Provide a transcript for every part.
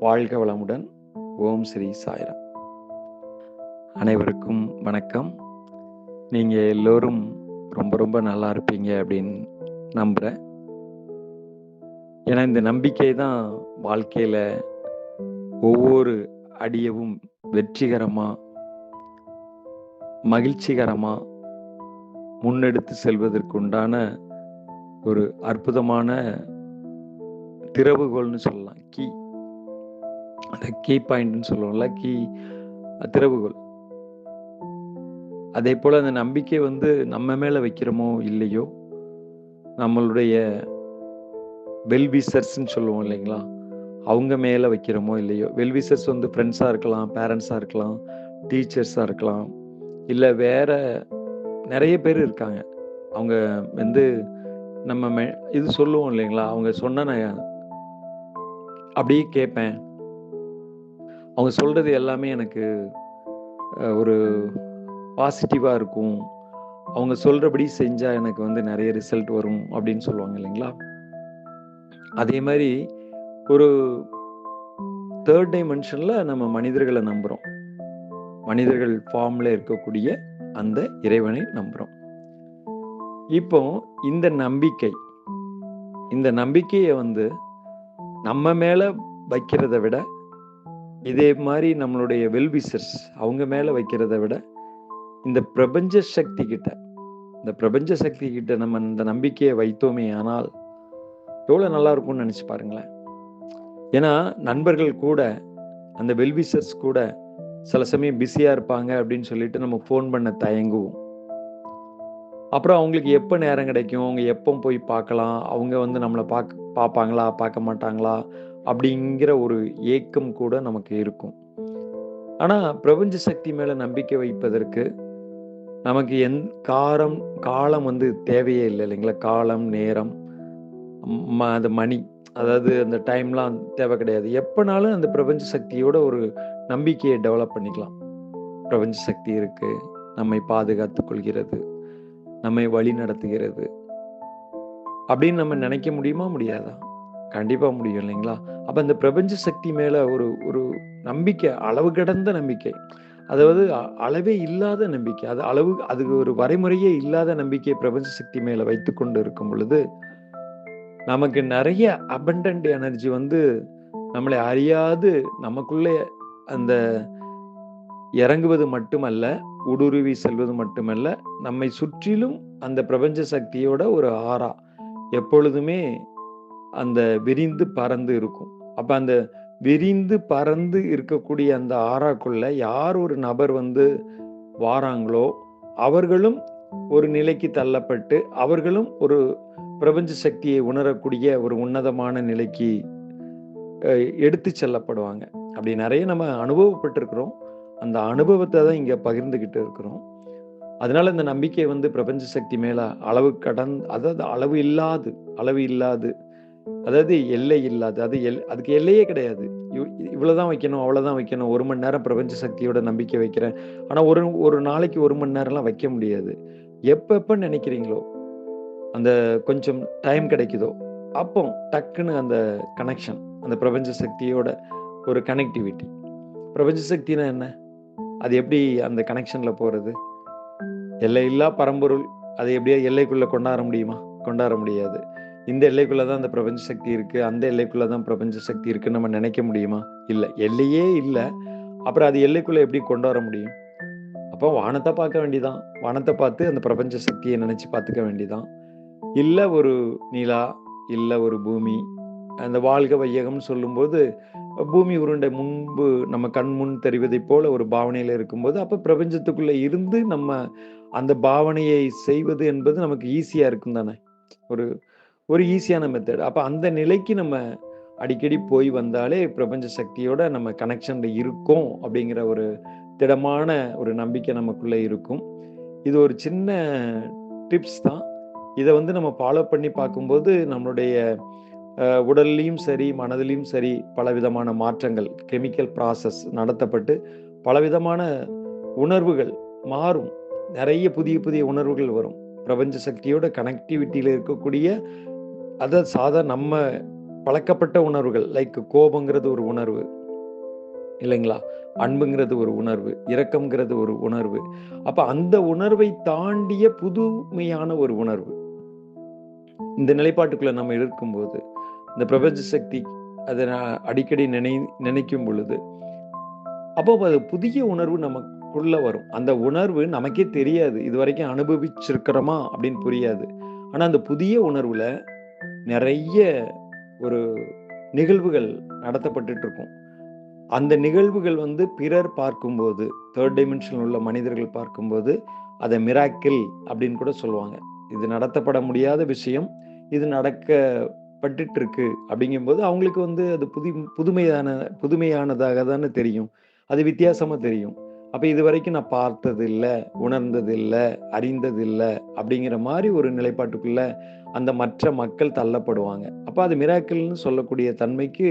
வாழ்க வளமுடன். ஓம் ஸ்ரீ சாய்ராம். அனைவருக்கும் வணக்கம். நீங்கள் எல்லோரும் ரொம்ப ரொம்ப நல்லா இருப்பீங்க அப்படின்னு நம்புகிறேன். ஏன்னா இந்த நம்பிக்கை தான் வாழ்க்கையில் ஒவ்வொரு அடியவும் வெற்றிகரமாக மகிழ்ச்சிகரமாக முன்னெடுத்து செல்வதற்குண்டான ஒரு அற்புதமான திறவுகோல்னு சொல்லலாம். அந்த கீ பாயிண்ட்னு சொல்லுவோம்ல, திறவுகோல். அதே போல் அந்த நம்பிக்கை நம்ம மேலே வைக்கிறோமோ இல்லையோ, நம்மளுடைய வெல்விசர்ஸ்ன்னு சொல்லுவோம் இல்லைங்களா, அவங்க மேலே வைக்கிறோமோ இல்லையோ. வெல்விசர்ஸ் ஃப்ரெண்ட்ஸாக இருக்கலாம், பேரண்ட்ஸாக இருக்கலாம், டீச்சர்ஸாக இருக்கலாம், இல்லை வேற நிறைய பேர் இருக்காங்க. அவங்க நம்ம இது சொல்லுவோம் இல்லைங்களா, அவங்க சொன்ன நான் அப்படியே கேட்பேன், அவங்க சொல்கிறது எல்லாமே எனக்கு ஒரு பாசிட்டிவாக இருக்கும், அவங்க சொல்கிறபடி செஞ்சால் எனக்கு நிறைய ரிசல்ட் வரும் அப்படின்னு சொல்லுவாங்க இல்லைங்களா. அதே மாதிரி ஒரு தேர்ட் டைமென்ஷனில் நம்ம மனிதர்களை நம்புகிறோம். மனிதர்கள் ஃபார்மில் இருக்கக்கூடிய அந்த இறைவனை நம்புகிறோம். இப்போ இந்த நம்பிக்கையை நம்ம மேலே வைக்கிறத விட, இதே மாதிரி நம்மளுடைய வெல்விசர்ஸ் அவங்க மேலே வைக்கிறத விட, இந்த பிரபஞ்ச சக்தி கிட்ட நம்ம இந்த நம்பிக்கையை வைத்தோமே ஆனால் எவ்வளோ நல்லா இருக்கும்னு நினச்சி பாருங்களேன். ஏன்னா நண்பர்கள் கூட, அந்த வெல்விசர்ஸ் கூட சில சமயம் பிஸியாக இருப்பாங்க அப்படின்னு சொல்லிட்டு நம்ம ஃபோன் பண்ண தயங்குவோம். அப்புறம் அவங்களுக்கு எப்போ நேரம் கிடைக்கும், அவங்க எப்போ போய் பார்க்கலாம், அவங்க நம்மளை பார்ப்பாங்களா பார்க்க மாட்டாங்களா அப்படிங்கிற ஒரு ஏக்கம் கூட நமக்கு இருக்கும். ஆனால் பிரபஞ்ச சக்தி மேலே நம்பிக்கை வைப்பதற்கு நமக்கு காலம் தேவையே இல்லை இல்லைங்களா. காலம், நேரம், அந்த மணி, அதாவது அந்த டைம்லாம் தேவை கிடையாது. எப்போனாலும் அந்த பிரபஞ்ச சக்தியோட ஒரு நம்பிக்கையை டெவலப் பண்ணிக்கலாம். பிரபஞ்ச சக்தி இருக்கு, நம்மை பாதுகாத்து கொள்கிறது, நம்மை வழி நடத்துகிறது அப்படின்னு நம்ம நினைக்க முடியுமா, முடியாதா? கண்டிப்பாக முடியும் இல்லைங்களா. அப்போ இந்த பிரபஞ்ச சக்தி மேலே ஒரு நம்பிக்கை, அளவு கடந்த நம்பிக்கை, அதாவது அளவே இல்லாத நம்பிக்கை, அதுக்கு ஒரு வரைமுறையே இல்லாத நம்பிக்கை பிரபஞ்ச சக்தி மேலே வைத்து கொண்டு இருக்கும் பொழுது நமக்கு நிறைய அபண்டன்ட் எனர்ஜி நம்மளை அறியாது நமக்குள்ளே அந்த இறங்குவது மட்டுமல்ல, ஊடுருவி செல்வது மட்டுமல்ல, நம்மை சுற்றிலும் அந்த பிரபஞ்ச சக்தியோட ஒரு ஆரா எப்பொழுதுமே அந்த விரிந்து பறந்து இருக்கும். அப்ப அந்த விரிந்து பறந்து இருக்கக்கூடிய அந்த ஆறாக்குள்ள யார் ஒரு நபர் வாராங்களோ அவர்களும் ஒரு நிலைக்கு தள்ளப்பட்டு, அவர்களும் ஒரு பிரபஞ்ச சக்தியை உணரக்கூடிய ஒரு உன்னதமான நிலைக்கு எடுத்து செல்லப்படுவாங்க. அப்படி நிறைய நம்ம அனுபவப்பட்டிருக்கிறோம். அந்த அனுபவத்தை தான் இங்க பகிர்ந்துகிட்டு இருக்கிறோம். அதனால இந்த நம்பிக்கை பிரபஞ்ச சக்தி மேல அதாவது அளவு இல்லாது, அதாவது எல்லை இல்லாது, அதுக்கு எல்லையே கிடையாது. இவ்வளவுதான் வைக்கணும், அவ்வளவுதான் வைக்கணும். 1 மணி நேரம் பிரபஞ்ச சக்தியோட நம்பிக்கை வைக்கிறேன், ஆனா ஒரு நாளைக்கு 1 மணி நேரம்லாம் வைக்க முடியாது. எப்ப நினைக்கிறீங்களோ, அந்த கொஞ்சம் டைம் கிடைக்குதோ அப்போ டக்குன்னு அந்த கனெக்ஷன், அந்த பிரபஞ்ச சக்தியோட ஒரு கனெக்டிவிட்டி. பிரபஞ்ச சக்தினா என்ன? அது எப்படி அந்த கனெக்ஷன்ல போறது? எல்லையில்லா பரம்பொருள், அதை எப்படியா எல்லைக்குள்ள கொண்டாட முடியுமா? கொண்டாட முடியாது. இந்த எல்லைக்குள்ளதான் அந்த பிரபஞ்ச சக்தி இருக்கு, அந்த எல்லைக்குள்ளதான் பிரபஞ்ச சக்தி இருக்குன்னு நம்ம நினைக்க முடியுமா? இல்ல, எல்லையே இல்லை. அப்புறம் அது எல்லைக்குள்ள எப்படி கொண்டு வர முடியும்? அப்போ வானத்தை பார்க்க வேண்டிதான், வானத்தை பார்த்து அந்த பிரபஞ்ச சக்தியை நினைச்சு பார்த்துக்க வேண்டிதான். இல்ல ஒரு நிலா, இல்ல ஒரு பூமி, அந்த வாழ்க வையகம்னு சொல்லும்போது பூமி உருண்டை முன்பு நம்ம கண் முன் தெரிவதை போல ஒரு பாவனையில இருக்கும்போது, அப்ப பிரபஞ்சத்துக்குள்ள இருந்து நம்ம அந்த பாவனையை செய்வது என்பது நமக்கு ஈஸியா இருக்கும் தானே. ஒரு ஈஸியான மெத்தட். அப்ப அந்த நிலைக்கு நம்ம அடிக்கடி போய் வந்தாலே பிரபஞ்ச சக்தியோட நம்ம கனெக்ஷன்ல இருக்கோம் அப்படிங்கிற ஒரு திடமான ஒரு நம்பிக்கை நமக்குள்ள இருக்கும். இது ஒரு சின்ன டிப்ஸ் தான். இதை நம்ம ஃபாலோ பண்ணி பார்க்கும்போது நம்மளுடைய உடல்லையும் சரி, மனதிலையும் சரி, பலவிதமான மாற்றங்கள், கெமிக்கல் ப்ராசஸ் நடத்தப்பட்டு பலவிதமான உணர்வுகள் மாறும். நிறைய புதிய புதிய உணர்வுகள் வரும். பிரபஞ்ச சக்தியோட கனெக்டிவிட்டியில இருக்கக்கூடிய, அதாவது நம்ம பழக்கப்பட்ட உணர்வுகள், லைக் கோபங்கிறது ஒரு உணர்வு இல்லைங்களா? அன்புங்கிறது ஒரு உணர்வு, இரக்கம்ங்கிறது ஒரு உணர்வு. அப்ப அந்த உணர்வை தாண்டிய புதுமையான ஒரு உணர்வு. இந்த நிலைப்பாட்டுக்குள்ள நம்ம இருக்கும்போது, இந்த பிரபஞ்ச சக்தி அத நான் அடிக்கடி நினைக்கும் பொழுது, அப்போ அது புதிய உணர்வு நமக்குள்ள வரும். அந்த உணர்வு நமக்கே தெரியாது. இதுவரைக்கும் அனுபவிச்சிருக்கிறோமா அப்படின்னு புரியாது. ஆனா அந்த புதிய உணர்வுல நெறைய ஒரு நிகழ்வுகள் நடத்தப்பட்டுட்டு இருக்கும். அந்த நிகழ்வுகள் வந்து பிறர் பார்க்கும்போது, 3 டைமென்ஷன்ல உள்ள மனிதர்கள் பார்க்கும்போது, அத மிராக்கிள் அப்படின்னு கூட சொல்லுவாங்க. இது நடத்தப்பட முடியாத விஷயம். இது நடக்கப்பட்டுட்டு இருக்கு அப்படிங்கும்போது, அவங்களுக்கு வந்து அது புதுமையானதாக தானே தெரியும். அது வித்தியாசமா தெரியும். அப்ப இதுவரைக்கும் நான் பார்த்தது இல்ல, உணர்ந்தது இல்ல, அறிந்தது இல்ல அப்படிங்கிற மாரி ஒரு நிலைப்பாட்டுக்குள்ள அந்த மற்ற மக்கள் தள்ளப்படுவாங்க. அப்ப அது மிராக்கிள்ன்னு சொல்லக்கூடிய தன்மைக்கு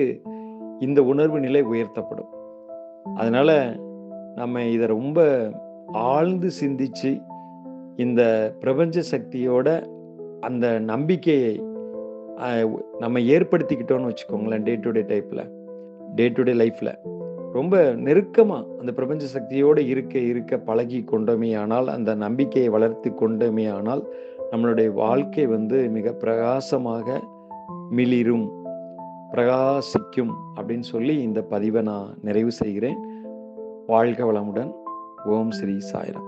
இந்த உணர்வு நிலை உயர்த்தப்படும். அதனால நம்ம இத ரொம்ப ஆழ்ந்து சிந்திச்சு, இந்த பிரபஞ்ச சக்தியோட அந்த நம்பிக்கையை அ நம்ம ஏற்படுத்திக்கிட்டோம்னு வச்சுக்கோங்களேன், டே டு டே லைஃப்ல. ரொம்ப நெருக்கமா அந்த பிரபஞ்ச சக்தியோட இருக்க பழகி கொண்டோமேயானால், அந்த நம்பிக்கையை வளர்த்துக் கொண்டோமேயானால், நம்மளுடைய வாழ்க்கை வந்து மிக பிரகாசமாக மிளிரும், பிரகாசிக்கும் அப்படின்னு சொல்லி இந்த பதிவ நான் நிறைவு செய்கிறேன். வாழ்க வளமுடன். ஓம் ஸ்ரீ சாய்ராம்.